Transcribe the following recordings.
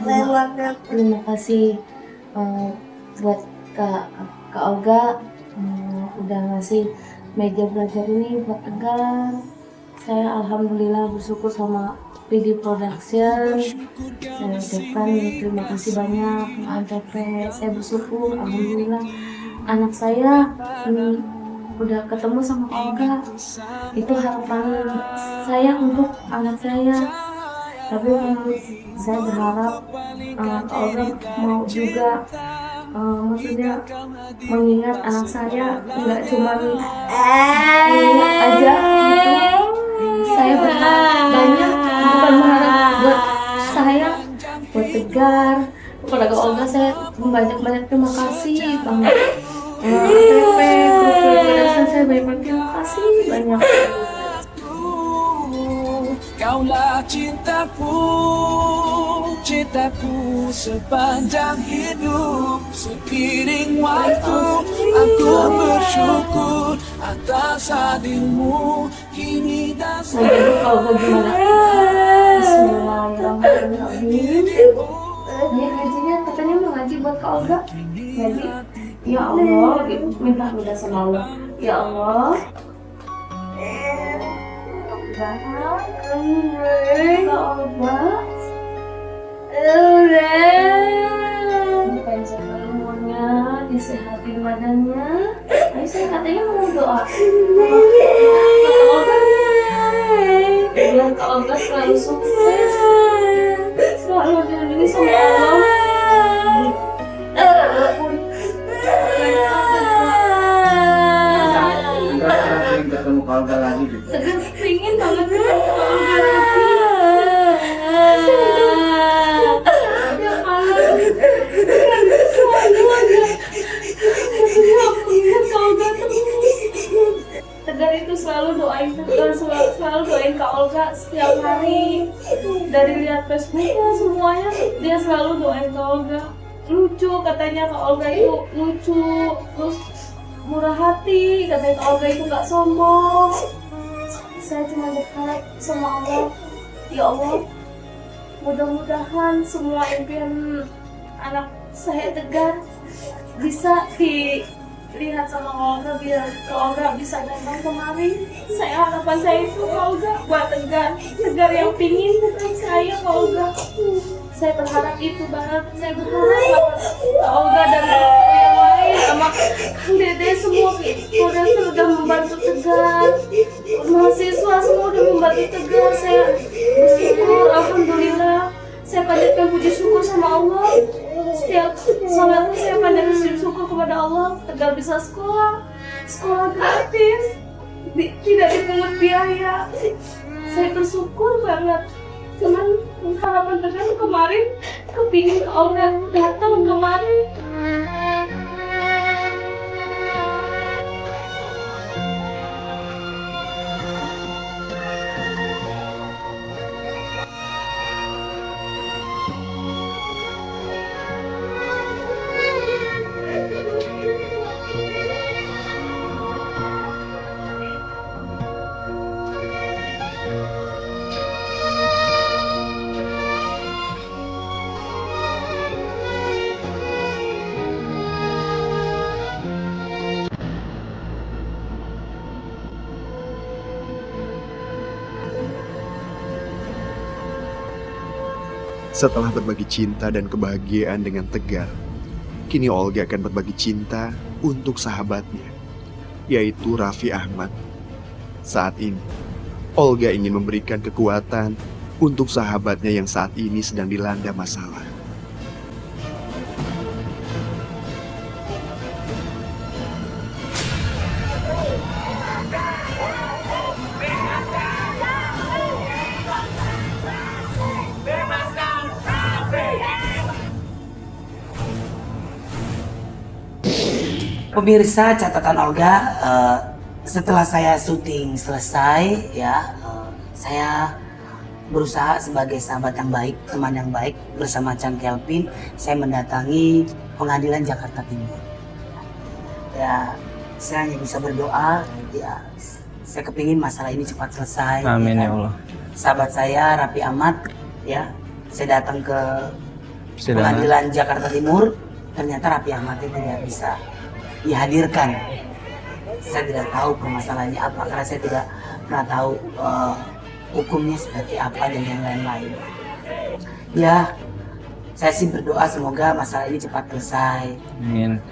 Terima kasih buat Kak Olga udah ngasih meja belajar ini buat Tegar. Saya alhamdulillah bersyukur sama PD Production. Saya ucapkan terima kasih banyak Antv. Saya bersyukur alhamdulillah anak saya udah ketemu sama Kak Olga. Itu harapan saya untuk anak saya. Tapi saya berharap Kak Olga mau juga maksudnya mengingat anak saya, nggak cuma mengingat aja gitu. Saya berharap banyak, bukan berharap buat saya, buat Tegar, kepada Kak Olga saya banyak terima kasih banget. Antv, saya banyak terima kasih banyak. Kaulah cintaku, cintaku sepanjang hidup. Seiring waktu aku bersyukur atas hadirmu kini dan Jadi kalau gimana? Bismillahirrahmanirrahim. Ini ngajinya katanya mau ngaji buat Kak Olga. Ngaji. Ya Allah, gitu. Minta sama Allah. Ya Allah. Kak Olga. Dipanjangkan umurnya, disehatin badannya. Ayo saya katanya mau doa. Kak Olga. Biar Kak Olga selalu sukses, selalu dilindungi sama Allah. Enggak ketemu Kak Olga lagi gitu. Tegar pengen banget ketemu Kak Olga lagi. Ya Allah, selalu aja. Aku ingat Kak Olga terus. Tegar itu selalu doain Tegar, selalu doain Kak Olga setiap hari. Dari lihat Facebooknya semuanya, dia selalu doain Kak Olga. Lucu katanya Kak Olga itu lucu, terus murah hati, katanya Kak Olga itu nggak sombong. Saya cuma berharap sama Allah, ya Allah, mudah-mudahan semua impian anak saya Tegar bisa dilihat sama Kak Olga, biar Kak Olga bisa datang kemari. Harapan saya itu Kak Olga buat Tegar yang pingin bukan saya Kak Olga. Saya berharap itu banget, saya berharap Kak Olga dan yang lain sama Kang Dede semua produser udah membantu Tegar, mahasiswa semua udah membantu Tegar. Saya bersyukur, alhamdulillah. Saya panjatkan puji syukur sama Allah. Setiap sholat saya panjatkan puji syukur kepada Allah. Tegar bisa sekolah gratis, tidak dipungut biaya. Saya bersyukur banget. Cuman harapan Tegar kemarin kepingin Olga datang kemarin. Setelah berbagi cinta dan kebahagiaan dengan Tegar, kini Olga akan berbagi cinta untuk sahabatnya, yaitu Raffi Ahmad. Saat ini, Olga ingin memberikan kekuatan untuk sahabatnya yang saat ini sedang dilanda masalah. Pemirsa catatan Olga, setelah saya syuting selesai ya, saya berusaha sebagai sahabat yang baik, teman yang baik bersama Chan Kelvin, saya mendatangi pengadilan Jakarta Timur. Ya, saya hanya bisa berdoa, ya, saya kepingin masalah ini cepat selesai. Amin ya Allah. Sahabat saya Raffi Ahmad, ya, saya datang ke pengadilan Jakarta Timur, ternyata Raffi Ahmad itu tidak bisa dihadirkan. Saya tidak tahu permasalahannya apa karena saya tidak pernah tahu hukumnya seperti apa dan yang lain-lain. Ya, saya sih berdoa semoga masalah ini cepat selesai. Amin.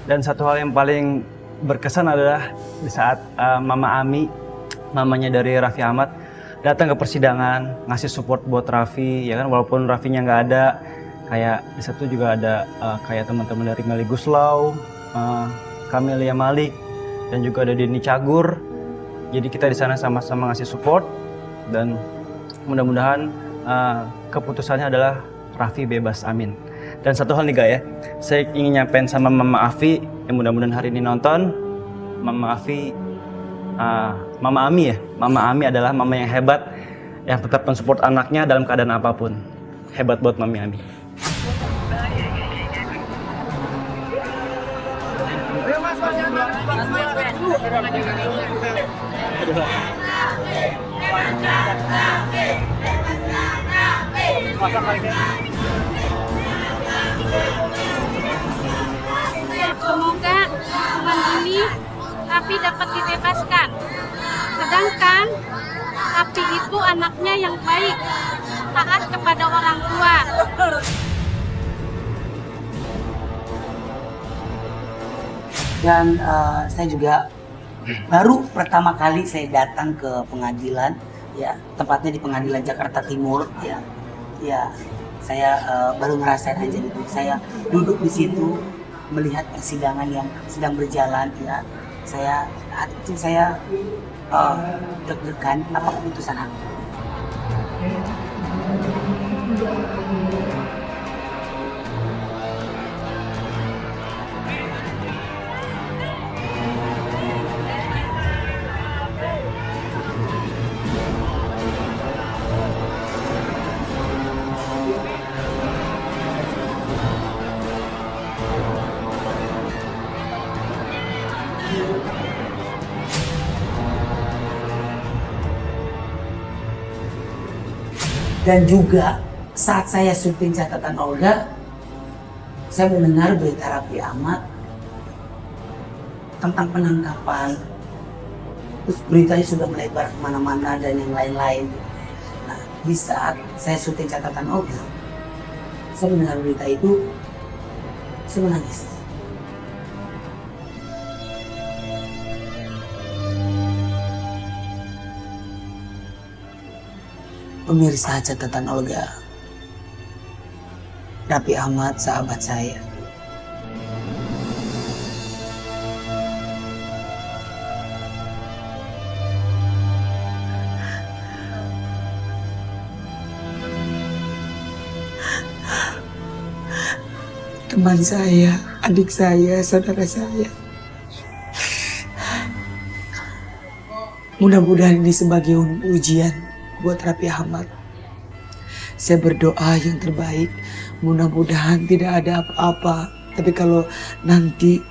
Dan satu hal yang paling berkesan adalah di saat Mama Ami, mamanya dari Raffi Ahmad, datang ke persidangan, ngasih support buat Raffi, ya kan, walaupun Raffinya nggak ada, kayak di situ juga ada kayak teman-teman dari Melly Guslau, Camelia Malik, dan juga ada Denny Cagur. Jadi kita di sana sama-sama ngasih support dan mudah-mudahan keputusannya adalah Raffi bebas, amin. Dan satu hal nih Kak ya, saya ingin nyampein sama Mama Afi yang mudah-mudahan hari ini nonton. Mama Afi, Mama Ami ya, Mama Ami adalah mama yang hebat, yang tetap mensupport anaknya dalam keadaan apapun. Hebat buat Mami Ami. Semoga hukuman ini Raffi dapat dibebaskan. Sedangkan Raffi itu anaknya yang baik, taat kepada orang tua. Dan saya juga baru pertama kali saya datang ke pengadilan, ya tepatnya di Pengadilan Jakarta Timur, ya. Saya baru ngerasain aja gitu. Saya duduk di situ melihat persidangan yang sedang berjalan, ya. Saat itu saya deg-degan apa keputusan aku. Dan juga saat saya syuting catatan Olga, saya mendengar berita Raffi Ahmad tentang penangkapan. Terus beritanya sudah melebar kemana-mana dan yang lain-lain. Nah, di saat saya syuting catatan Olga, saya mendengar berita itu, saya menangis. Pemirsa catatan Olga, Raffi Ahmad sahabat saya. Teman saya, adik saya, saudara saya. Mudah-mudahan ini sebagai ujian buat Raffi Ahmad. Saya berdoa yang terbaik, mudah-mudahan tidak ada apa-apa. Tapi kalau nanti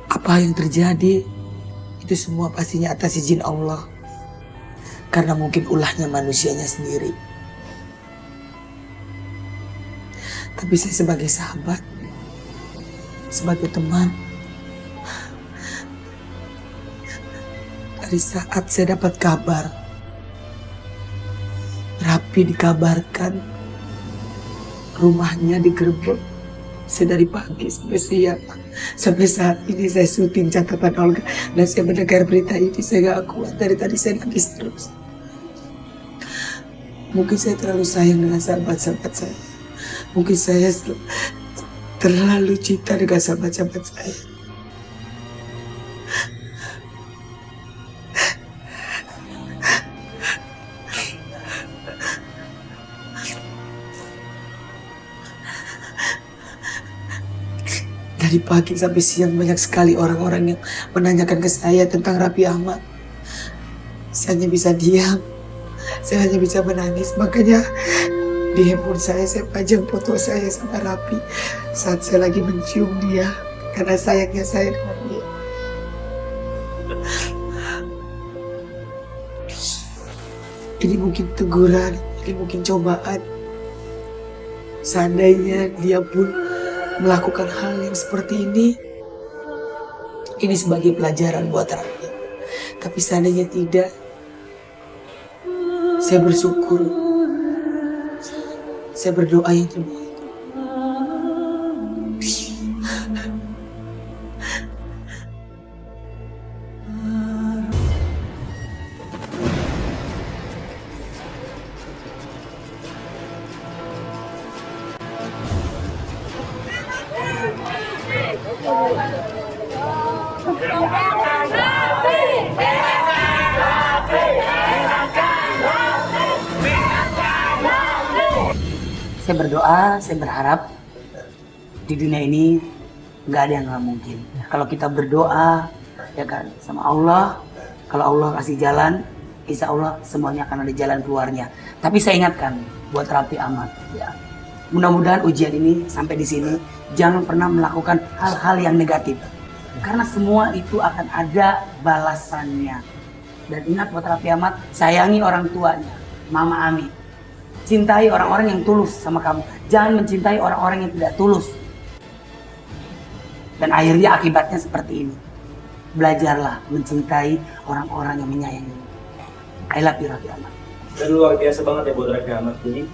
apa yang terjadi, itu semua pastinya atas izin Allah. Karena mungkin ulahnya manusianya sendiri. Tapi saya sebagai sahabat, sebagai teman, dari saat saya dapat kabar Raffi dikabarkan rumahnya digerebek, saya dari pagi sampai siang, sampai saat ini saya syuting catatan Olga dan saya mendengar berita ini, saya gak kuat, dari tadi saya nangis terus. Mungkin saya terlalu sayang dengan sahabat-sahabat saya, mungkin saya terlalu cinta dengan sahabat-sahabat saya. Dari pagi sampai siang banyak sekali orang-orang yang menanyakan ke saya tentang Raffi Ahmad. Saya hanya bisa diam. Saya hanya bisa menangis. Makanya di handphone saya pajang foto saya sama Rapi saat saya lagi mencium dia. Karena sayangnya saya dengan dia. Ini mungkin teguran, ini mungkin cobaan. Seandainya dia pun melakukan hal yang seperti ini sebagai pelajaran buat Rafi. Tapi seandainya tidak, saya bersyukur, saya berdoa yang terbaik. Saya berdoa, saya berharap di dunia ini nggak ada yang nggak mungkin. Kalau kita berdoa, ya kan, sama Allah, kalau Allah kasih jalan, insya Allah semuanya akan ada jalan keluarnya. Tapi saya ingatkan buat Raffi Ahmad, ya, mudah-mudahan ujian ini sampai di sini jangan pernah melakukan hal-hal yang negatif, karena semua itu akan ada balasannya. Dan ingat buat Raffi Ahmad, sayangi orang tuanya, Mama Ami. Cintai orang-orang yang tulus sama kamu. Jangan mencintai orang-orang yang tidak tulus. Dan akhirnya akibatnya seperti ini. Belajarlah mencintai orang-orang yang menyayangi. I love you, Raffi Ahmad. Dan luar biasa banget ya buat Raffi Ahmad ini.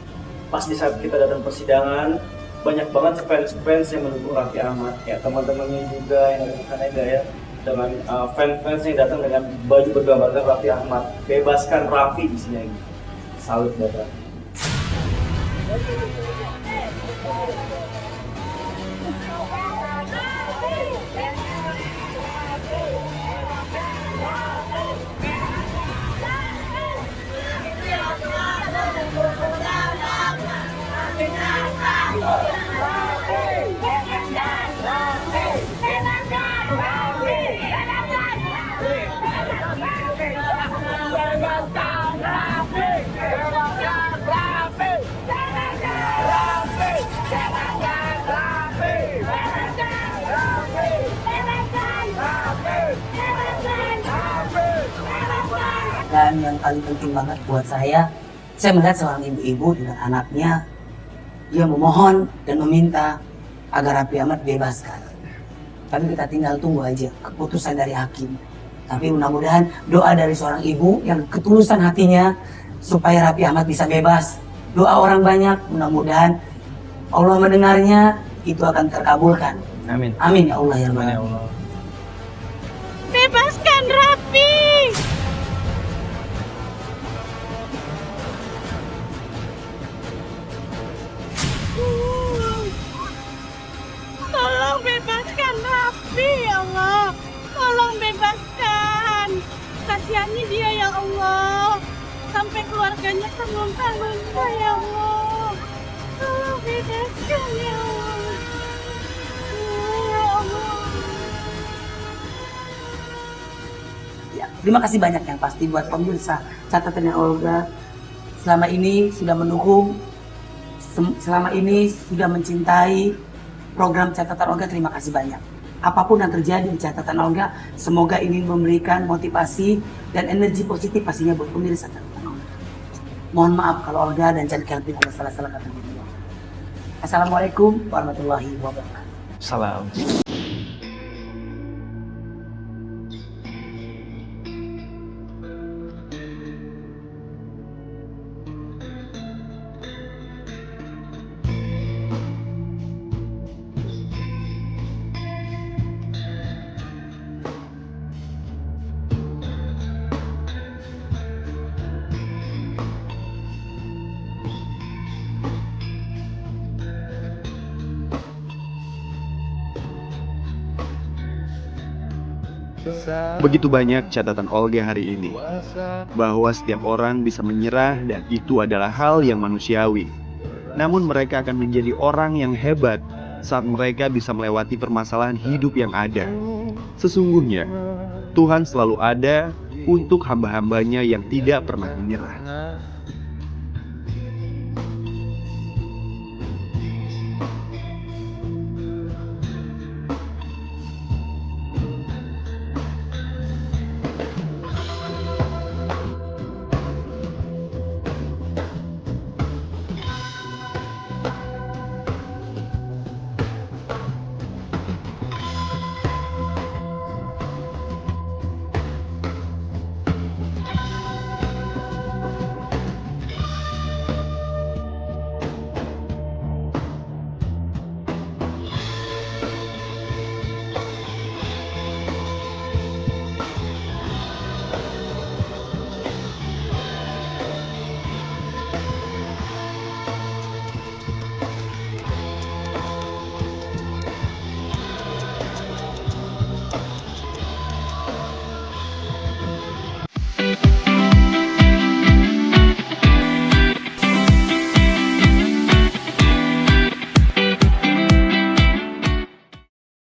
Pas di saat kita datang persidangan, banyak banget fans-fans yang mendukung Raffi Ahmad. Ya teman-temannya juga yang ada di sana ya. Dengan fans-fans yang datang dengan baju bergambarkan Raffi Ahmad. Bebaskan Raffi di sini. Salut buat Raffi. Dan yang paling penting banget buat saya melihat seorang ibu-ibu dengan anaknya, dia memohon dan meminta agar Raffi Ahmad bebaskan. Tapi kita tinggal tunggu aja keputusan dari hakim. Tapi mudah-mudahan doa dari seorang ibu yang ketulusan hatinya supaya Raffi Ahmad bisa bebas. Doa orang banyak, mudah-mudahan Allah mendengarnya, itu akan terkabulkan. Amin. Amin ya Allah ya Amin ya Allah. Allah. Bebaskan Raffi. Tolong bebaskan Raffi ya Allah. Tolong bebaskan. Kasihani dia ya Allah. Sampai keluarganya terlunta-lunta ya Allah. Tolong bebaskan ya Allah. Ya Allah. Ya, terima kasih banyak yang pasti buat pemirsa catatannya Olga. Selama ini sudah mendukung, selama ini sudah mencintai program catatan Olga. Terima kasih banyak. Apapun yang terjadi di catatan Olga, semoga ini memberikan motivasi dan energi positif pastinya buat pemirsa catatan Olga. Mohon maaf kalau Olga dan Chan Kelvin ada salah-salah kata. Assalamualaikum warahmatullahi wabarakatuh. Salam. Begitu banyak catatan Olga hari ini, bahwa setiap orang bisa menyerah dan itu adalah hal yang manusiawi. Namun mereka akan menjadi orang yang hebat saat mereka bisa melewati permasalahan hidup yang ada. Sesungguhnya, Tuhan selalu ada untuk hamba-hambanya yang tidak pernah menyerah.